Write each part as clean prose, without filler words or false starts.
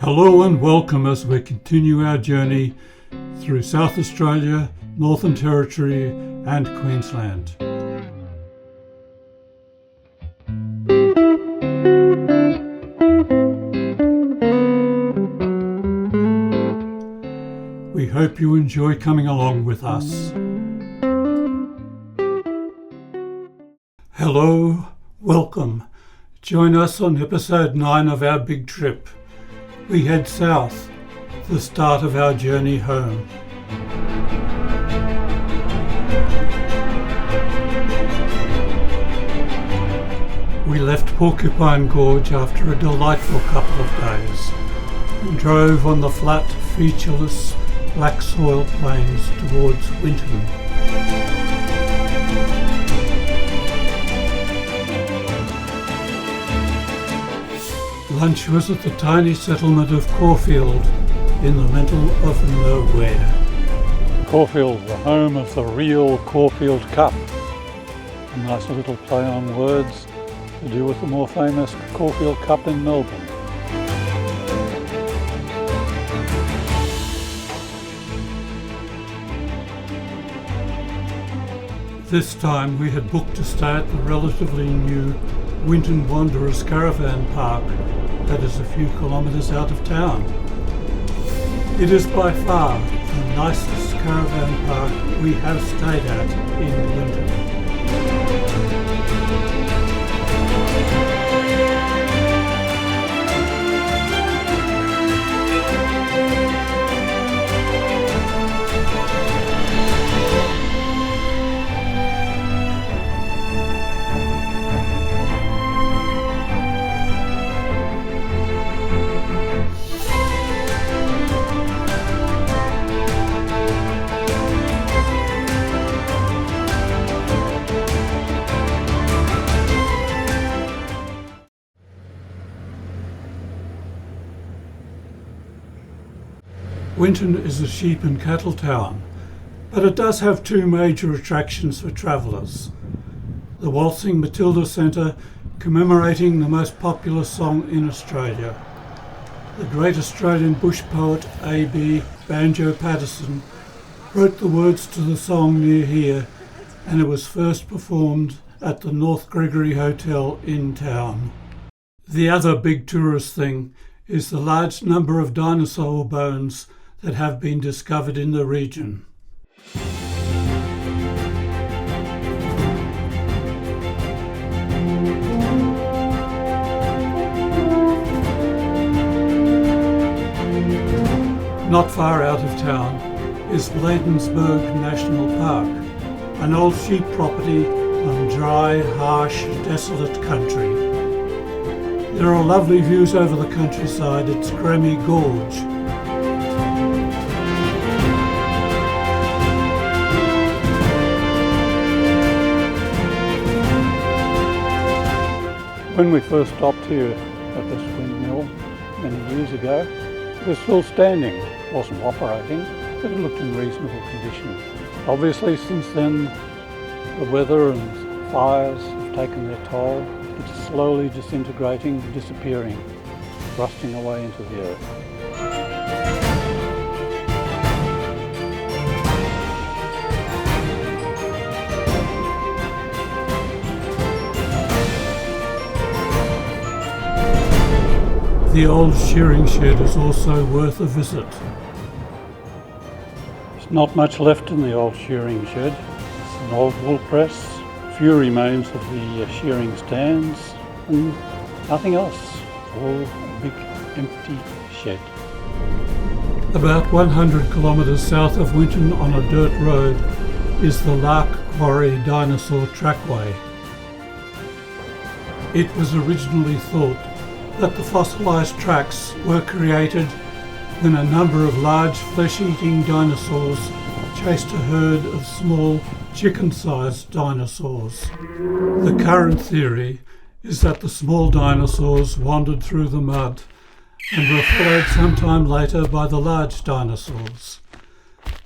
Hello and welcome as we continue our journey through South Australia, Northern Territory and Queensland. We hope you enjoy coming along with us. Hello, welcome. Join us on episode 9 of our big trip. We head south, the start of our journey home. We left Porcupine Gorge after a delightful couple of days and drove on the flat, featureless, black soil plains towards Winton. Lunch was at the tiny settlement of Caulfield in the middle of nowhere. Caulfield, the home of the real Caulfield Cup. A nice little play on words to do with the more famous Caulfield Cup in Melbourne. This time we had booked to stay at the relatively new Winton Wanderers Caravan Park that is a few kilometres out of town. It is by far the nicest caravan park we have stayed at in Winton. Winton is a sheep and cattle town, but it does have two major attractions for travellers. The Waltzing Matilda Centre, commemorating the most popular song in Australia. The great Australian bush poet A.B. Banjo Patterson wrote the words to the song near here, and it was first performed at the North Gregory Hotel in town. The other big tourist thing is the large number of dinosaur bones that have been discovered in the region. Not far out of town is Bladensburg National Park, an old sheep property on dry, harsh, desolate country. There are lovely views over the countryside at Scrammy Gorge. When we first stopped here at this windmill many years ago, it was still standing. It wasn't operating, but it looked in reasonable condition. Obviously, since then, the weather and fires have taken their toll. It's slowly disintegrating, disappearing, rusting away into the earth. The old shearing shed is also worth a visit. There's not much left in the old shearing shed. It's an old wool press, few remains of the shearing stands, and nothing else. All a big empty shed. About 100 kilometres south of Winton on a dirt road is the Lark Quarry Dinosaur Trackway. It was originally thought that the fossilised tracks were created when a number of large flesh-eating dinosaurs chased a herd of small chicken-sized dinosaurs. The current theory is that the small dinosaurs wandered through the mud and were followed sometime later by the large dinosaurs.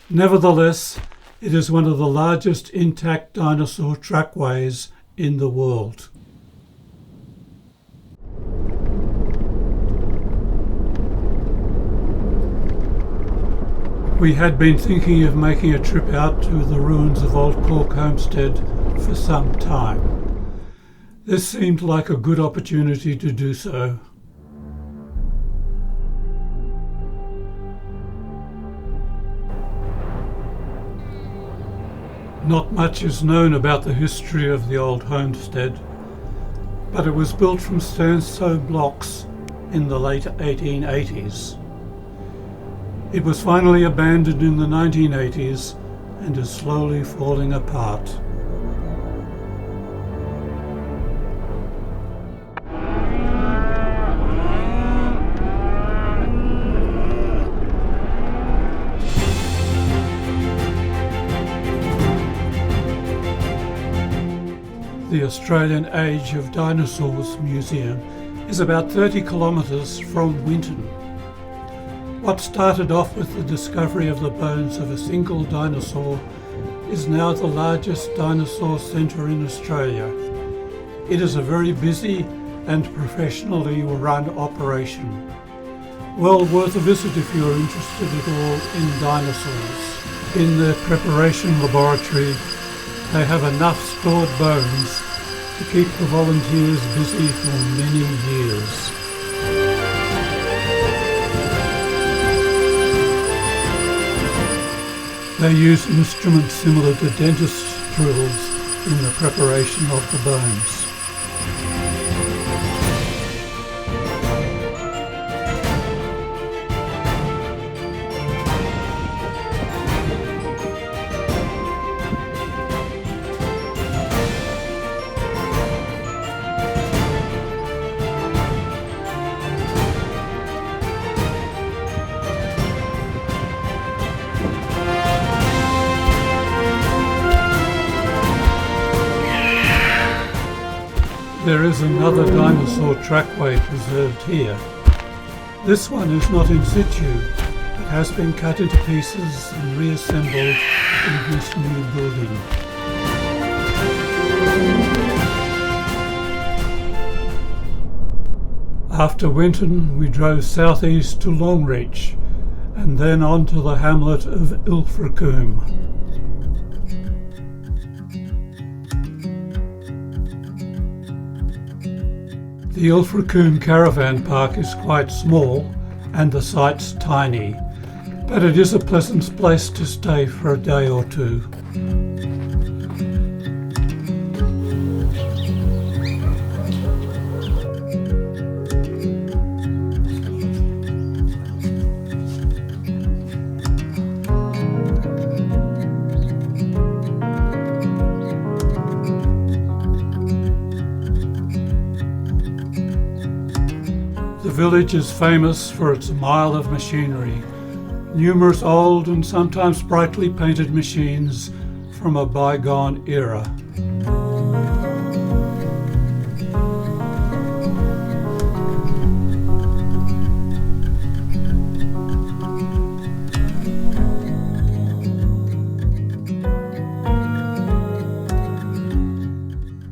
Nevertheless, it is one of the largest intact dinosaur trackways in the world. We had been thinking of making a trip out to the ruins of old Cork Homestead for some time. This seemed like a good opportunity to do so. Not much is known about the history of the old homestead, but it was built from sandstone blocks in the late 1880s. It was finally abandoned in the 1980s and is slowly falling apart. The Australian Age of Dinosaurs Museum is about 30 kilometres from Winton. What started off with the discovery of the bones of a single dinosaur is now the largest dinosaur centre in Australia. It is a very busy and professionally run operation. Well worth a visit if you are interested at all in dinosaurs. In their preparation laboratory, they have enough stored bones to keep the volunteers busy for many years. They use instruments similar to dentist drills in the preparation of the bones. There is another dinosaur trackway preserved here. This one is not in situ, but has been cut into pieces and reassembled in this new building. After Winton, we drove southeast to Longreach and then on to the hamlet of Ilfracombe. The Ilfracombe Caravan Park is quite small and the site's tiny, but it is a pleasant place to stay for a day or two. The village is famous for its mile of machinery, numerous old and sometimes brightly painted machines from a bygone era.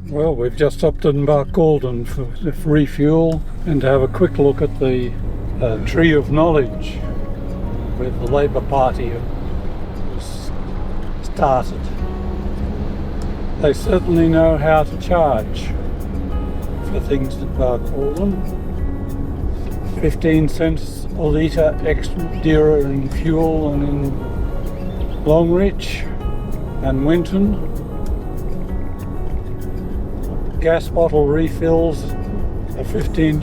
Well, we've just stopped in Barcaldine for refuel and to have a quick look at the Tree of Knowledge where the Labor Party was started. They certainly know how to charge for things at Barcaldine. 15 cents a litre extra dearer in fuel than in Longreach and Winton. Gas bottle refills are $15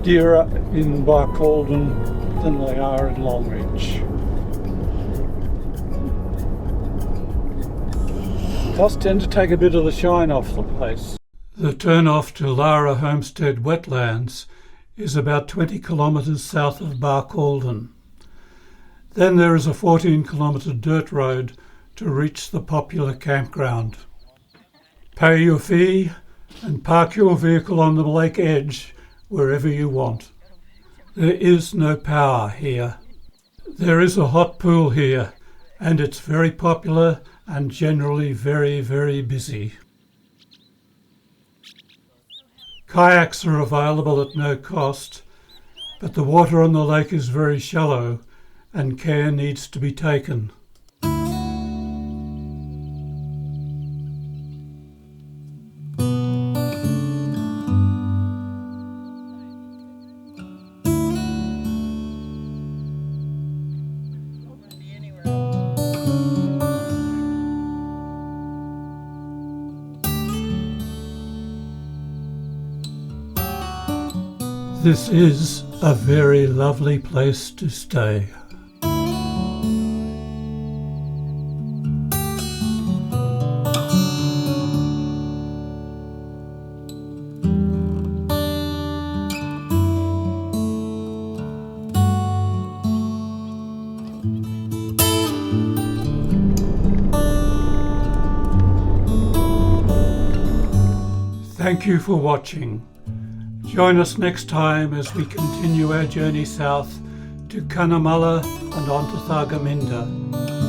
dearer in Barcaldine than they are in Longreach. Does tend to take a bit of the shine off the place. The turn-off to Lara Homestead Wetlands is about 20 kilometres south of Barcaldine. Then there is a 14-kilometre dirt road to reach the popular campground. Pay your fee and park your vehicle on the lake edge wherever you want. There is no power here. There is a hot pool here and it's very popular and generally very, very busy. Kayaks are available at no cost, but the water on the lake is very shallow and care needs to be taken. This is a very lovely place to stay. Thank you for watching. Join us next time as we continue our journey south to Cunnamulla and on to Thargomindah.